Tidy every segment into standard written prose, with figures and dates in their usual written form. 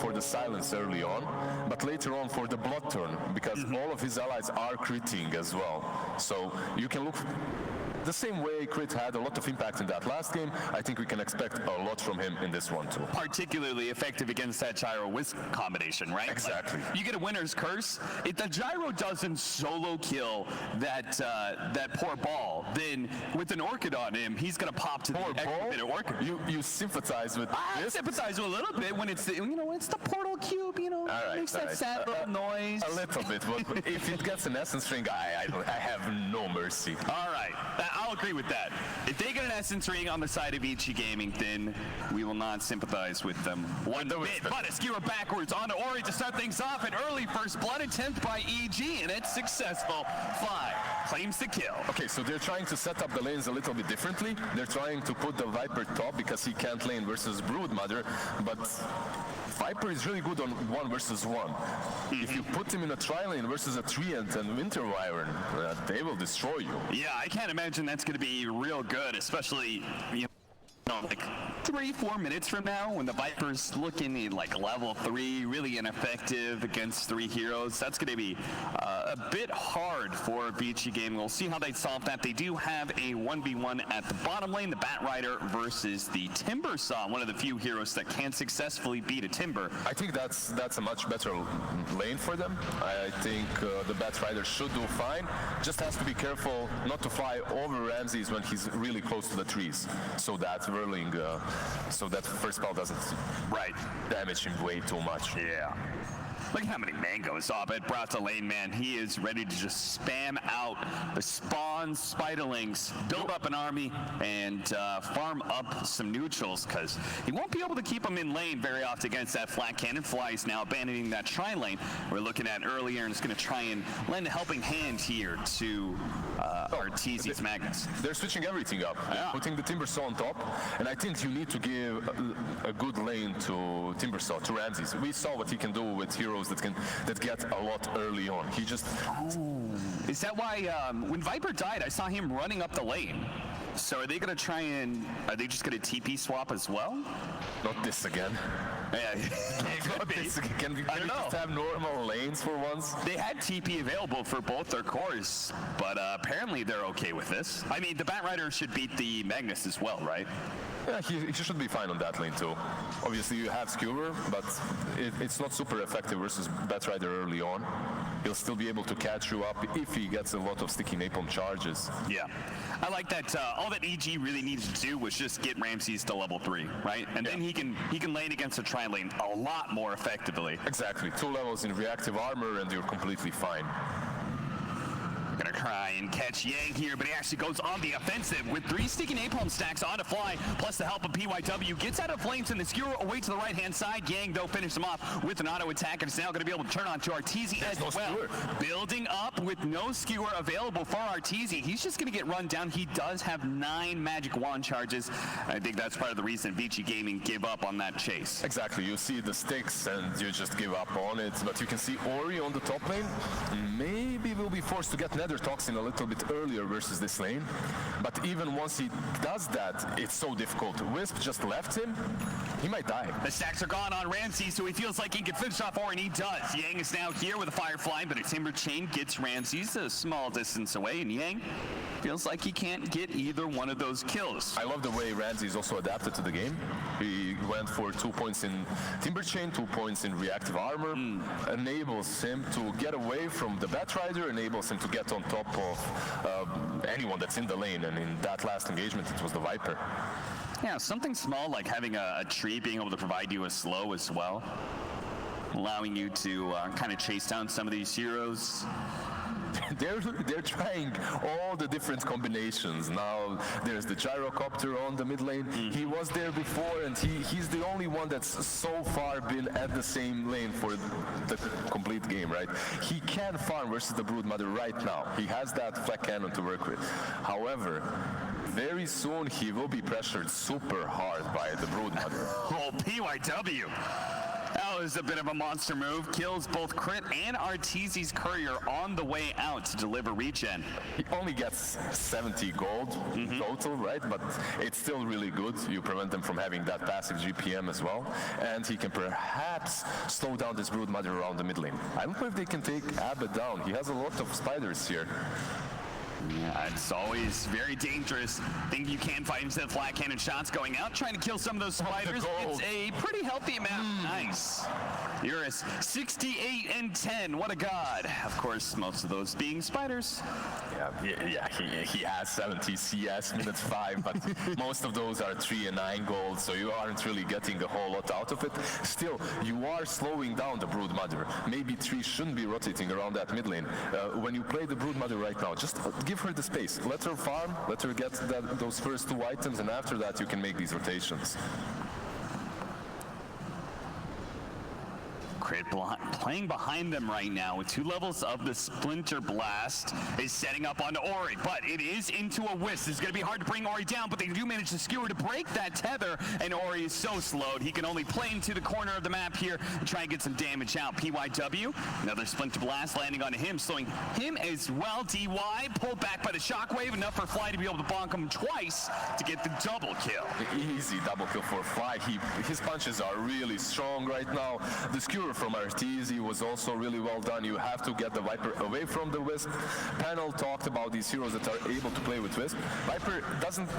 for the silence early on, but later on for the blood turn, because all of his allies are critting as well. So you can look the same way Crit had a lot of impact in that last game. I think we can expect a lot from him in this one too. Particularly effective against that Gyro Wisp combination, right? Exactly. Like, you get a winner's curse. If the Gyro doesn't solo kill that that poor ball, then with an Orchid on him, he's gonna pop to poor the extra bit of Orchid. You sympathize with I this? sympathize with a little bit when it's the, when it's the portal cube, makes that sad little noise. A little bit, but if it gets an Essence Ring, I have no mercy. All right, I'll agree with that. If they get an Essence Ring on the side of EG Gaming, then we will not sympathize with them one bit. But a skewer backwards onto Ori to start things off. An early first blood attempt by EG, and it's successful. Fly claims the kill. Okay, so they're trying to set up the lanes a little bit differently. They're trying to put the Viper top because he can't lane versus Broodmother, but Viper is really good on 1 versus 1. If you put him in a tri-lane versus a Treant and Winter Wyvern, they will destroy you. Yeah, I can't imagine that's going to be real good, especially, like 3-4 minutes from now when the Viper's looking at like level 3, really ineffective against 3 heroes. That's going to be a bit hard for VG Gaming. We'll see how they solve that. They do have a 1v1 at the bottom lane, the Bat Rider versus the Timber Saw, one of the few heroes that can successfully beat a Timber. I think that's a much better lane for them. I think the Bat Rider should do fine. Just has to be careful not to fly over Ramses when he's really close to the trees, so that so that first spell doesn't damage him way too much. Yeah. Look at how many mangoes Abed brought to lane, man. He is ready to just spam out the spawn spiderlings, build up an army, and farm up some neutrals, because he won't be able to keep them in lane very often against that flat cannon. Fly is now abandoning that tri-lane we're looking at earlier, and is going to try and lend a helping hand here to Arteezy's Magnus. They're switching everything up. Yeah. Putting the Timbersaw on top, and I think you need to give a good lane to Timbersaw, to Ramses. We saw what he can do with heroes that get a lot early on. He just... Is that why when Viper died, I saw him running up the lane? So are they going to try and... Are they just going to TP swap as well? Not this again. Yeah, Not this again. Can we just have normal lanes for once? They had TP available for both their cores, but apparently they're okay with this. I mean, the Bat Rider should beat the Magnus as well, right? Yeah, he should be fine on that lane too. Obviously you have Skewer, but it's not super effective versus Bat Rider early on. He'll still be able to catch you up if he gets a lot of sticky napalm charges. Yeah, I like that. All that EG really needed to do was just get Ramses to level 3, right? And then he can lane against a tri-lane a lot more effectively. Exactly, 2 levels in reactive armor and you're completely fine. Gonna try and catch Yang here, but he actually goes on the offensive with 3 sticky napalm stacks on to Fly, plus the help of PYW. Gets out of flames and the skewer away to the right-hand side. Yang, though, finished him off with an auto attack, and is now gonna be able to turn on to Arteezy as well. Skewer. Building up with no skewer available for Arteezy. He's just gonna get run down. He does have 9 magic wand charges. I think that's part of the reason VG Gaming gave up on that chase. Exactly, you see the sticks and you just give up on it, but you can see Ori on the top lane. Maybe we'll be forced to get Nether Toxin a little bit earlier versus this lane, but even once he does that, it's so difficult. Wisp just left him, he might die. The stacks are gone on Ramses, so he feels like he can finish off Ori, and he does. Yang is now here with a Firefly, but a Timber Chain gets Ramses a small distance away, and Yang feels like he can't get either one of those kills. I love the way Ramses also adapted to the game. He went for 2 points in Timber Chain, 2 points in reactive armor, enables him to get away from the Bat Rider, enables him to get on top of anyone that's in the lane, and in that last engagement it was the Viper. Yeah, something small like having a tree being able to provide you a slow as well, allowing you to kind of chase down some of these heroes. They're trying all the different combinations. Now there's the Gyrocopter on the mid lane. He was there before, and he's the only one that's so far been at the same lane for the complete game, right? He can farm versus the Broodmother right now. He has that flat cannon to work with. However, very soon he will be pressured super hard by the Broodmother. Oh, PYW! That was a bit of a monster move. Kills both Crit and Arteezy's Courier on the way out to deliver regen. He only gets 70 gold total, right? But it's still really good. You prevent them from having that passive GPM as well. And he can perhaps slow down this Broodmother around the mid lane. I don't know if they can take Abed down. He has a lot of spiders here. Yeah, it's always very dangerous. Think you can fight instead of flat cannon shots going out, trying to kill some of those spiders. It's a pretty healthy amount. Nice. Eurus, 68 and 10. What a god. Of course, most of those being spiders. Yeah, he has 70 CS, minutes 5, but most of those are 3 and 9 gold, so you aren't really getting a whole lot out of it. Still, you are slowing down the Broodmother. Maybe 3 shouldn't be rotating around that mid lane. When you play the Broodmother right now, just give her the space. Let her farm, let her get those first 2 items, and after that you can make these rotations. Crit playing behind them right now with 2 levels of the Splinter Blast is setting up onto Ori, but it is into a Wisp. It's going to be hard to bring Ori down, but they do manage to skewer to break that tether, and Ori is so slowed. He can only play into the corner of the map here and try and get some damage out. PYW, another Splinter Blast landing onto him, slowing him as well. DY pulled back by the Shockwave, enough for Fly to be able to bonk him twice to get the double kill. Easy double kill for Fly. His punches are really strong right now. The skewer from Arteezy was also really well done. You have to get the Viper away from the Wisp. Panel talked about these heroes that are able to play with Wisp. Viper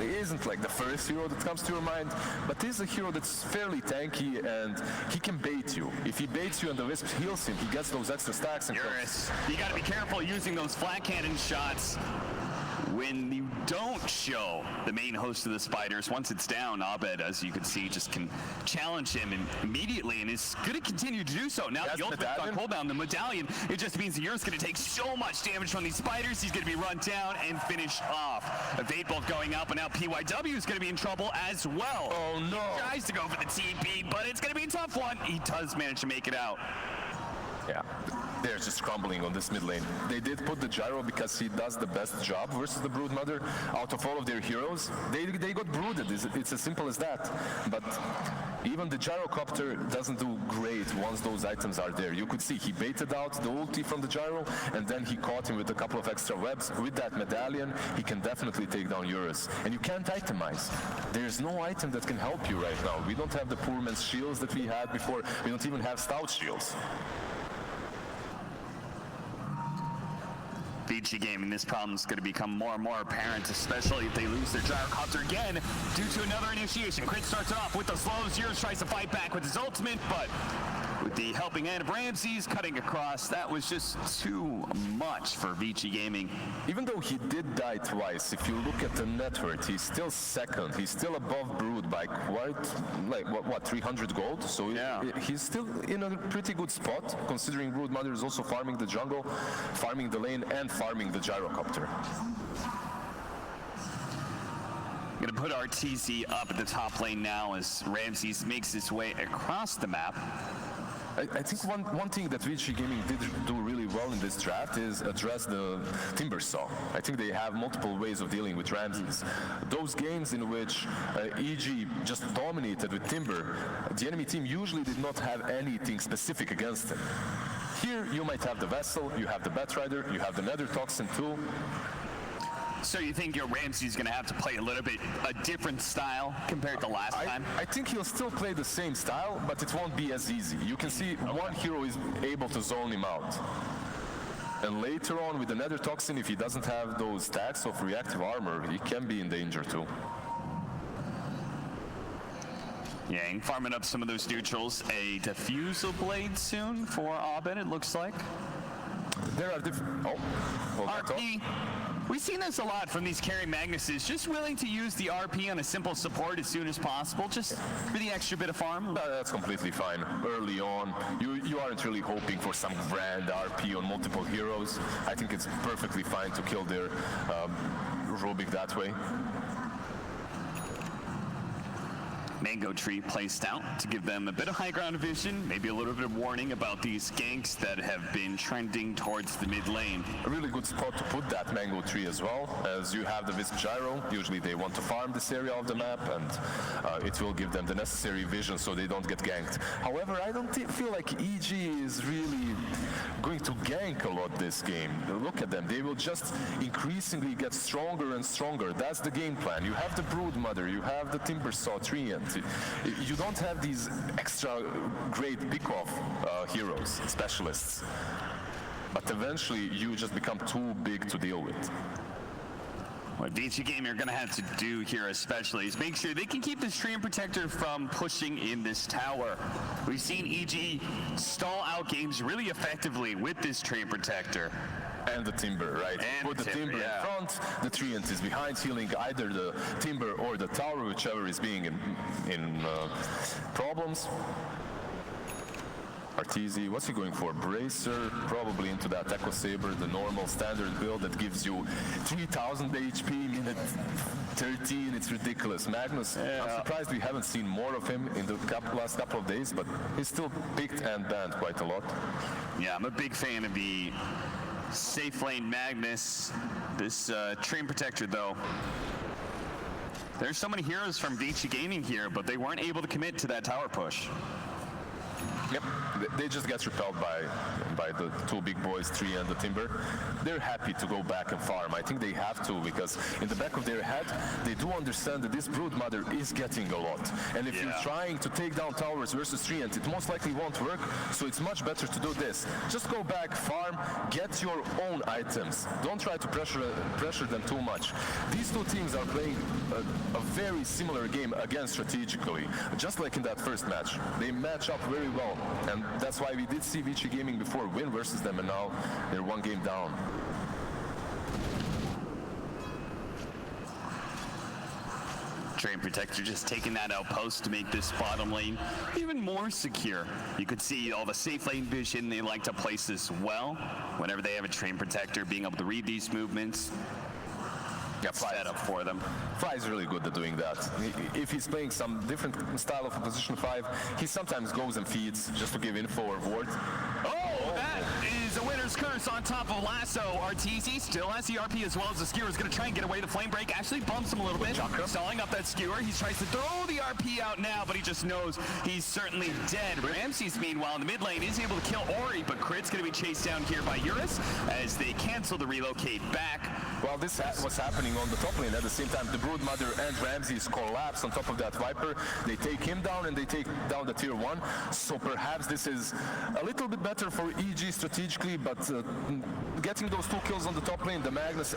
isn't like the first hero that comes to your mind, but is a hero that's fairly tanky and he can bait you. If he baits you and the Wisp heals him, he gets those extra stacks. And Eurus, you got to be careful using those flat cannon shots when you don't show the main host of the spiders. Once it's down, Abed, as you can see, just can challenge him immediately and is going to continue to do so. Now the ultimate on cooldown, the medallion, it just means that Eurus going to take so much damage from these spiders. He's going to be run down and finished off. Evade bolt going out, but now PYW is going to be in trouble as well. Oh no. He tries to go for the TP, but it's going to be a tough one. He does manage to make it out. Yeah, they're just crumbling on this mid lane. They did put the Gyro because he does the best job versus the Broodmother. Out of all of their heroes, they got brooded. It's as simple as that. But even the Gyrocopter doesn't do great once those items are there. You could see he baited out the ulti from the Gyro, and then he caught him with a couple of extra webs. With that medallion, he can definitely take down Eurus. And you can't itemize. There's no item that can help you right now. We don't have the poor man's shields that we had before. We don't even have stout shields. VG Gaming, this problem is going to become more and more apparent, especially if they lose their Gyrocopter again due to another initiation. Crit starts off with the slows. Eurus tries to fight back with his ultimate, but with the helping hand of Ramses cutting across, that was just too much for VG Gaming. Even though he did die twice, if you look at the net worth, he's still second. He's still above Brood by quite, like, what 300 gold? So yeah, he's still in a pretty good spot, considering Broodmother is also farming the jungle, farming the lane, and farming the Gyrocopter. Gonna put Arteezy up at the top lane now as Ramses makes his way across the map. I think one thing that VG Gaming did do really well in this draft is address the Timber Saw. I think they have multiple ways of dealing with Ramses. Those games in which EG just dominated with Timber, the enemy team usually did not have anything specific against him. Here you might have the Vessel, you have the Batrider, you have the Nether Toxin too. So you think your Ramsey's going to have to play a little bit a different style compared to last time? I think he'll still play the same style, but it won't be as easy. You can see one hero is able to zone him out. And later on with the Nether Toxin, if he doesn't have those stacks of reactive armor, he can be in danger too. Yang farming up some of those neutrals. A Diffusal Blade soon for Abed, it looks like. There are different... Oh, RP. We've seen this a lot from these carry Magnuses, just willing to use the RP on a simple support as soon as possible, just for the extra bit of farm. That's completely fine. Early on, you aren't really hoping for some grand RP on multiple heroes. I think it's perfectly fine to kill their Rubik that way. Mango Tree placed out to give them a bit of high ground vision, maybe a little bit of warning about these ganks that have been trending towards the mid lane. A really good spot to put that Mango Tree as well, as you have the Wisp Gyro. Usually they want to farm this area of the map, and it will give them the necessary vision so they don't get ganked. However, I don't feel like EG is really going to gank a lot this game. Look at them. They will just increasingly get stronger and stronger. That's the game plan. You have the Broodmother, you have the Timbersaw Treant. You don't have these extra great pick-off heroes, specialists. But eventually, you just become too big to deal with. What VG Gaming are going to have to do here especially is make sure they can keep this Treant Protector from pushing in this tower. We've seen EG stall out games really effectively with this Treant Protector. And the Timber, right? And put the Timber in front, the Treant is behind, healing either the Timber or the tower, whichever is being in problems. Arteezy, what's he going for? Bracer, probably into that Echo Saber, the normal standard build that gives you 3000 HP, minute 13, it's ridiculous. Magnus, I'm surprised we haven't seen more of him in the last couple of days, but he's still picked and banned quite a lot. Yeah, I'm a big fan of the safe lane Magnus. This Treant Protector, though. There's so many heroes from VG Gaming here, but they weren't able to commit to that tower push. Yep, they just get repelled by the two big boys, Tree and the Timber. They're happy to go back and farm. I think they have to, because in the back of their head, they do understand that this Broodmother is getting a lot. And if you're trying to take down towers versus Tree, it most likely won't work, so it's much better to do this. Just go back, farm, get your own items. Don't try to pressure them too much. These two teams are playing a very similar game again strategically, just like in that first match. They match up very well. And that's why we did see VG Gaming before win versus them, and now they're one game down. Treant Protector just taking that outpost to make this bottom lane even more secure. You could see all the safe lane vision. They like to place this well. Whenever they have a Treant Protector, being able to read these movements, set up for them. Fly is really good at doing that. If he's playing some different style of position 5, he sometimes goes and feeds just to give info or ward. Oh, that is a winner's curse on top of Lasso. Arteezy still has the RP as well as the Skewer is going to try and get away. The Flame Break actually bumps him a little bit, stalling up that Skewer. He tries to throw the RP out now, but he just knows he's certainly dead. Ramses, meanwhile, in the mid lane is able to kill Ori, but Crit's going to be chased down here by Eurus as they cancel the relocate back. Well, this was happening on the top lane. At the same time, the Broodmother and Ramses collapse on top of that Viper. They take him down and they take down the tier 1. So perhaps this is a little bit better for EG strategically, but getting those 2 kills on the top lane, the Magnus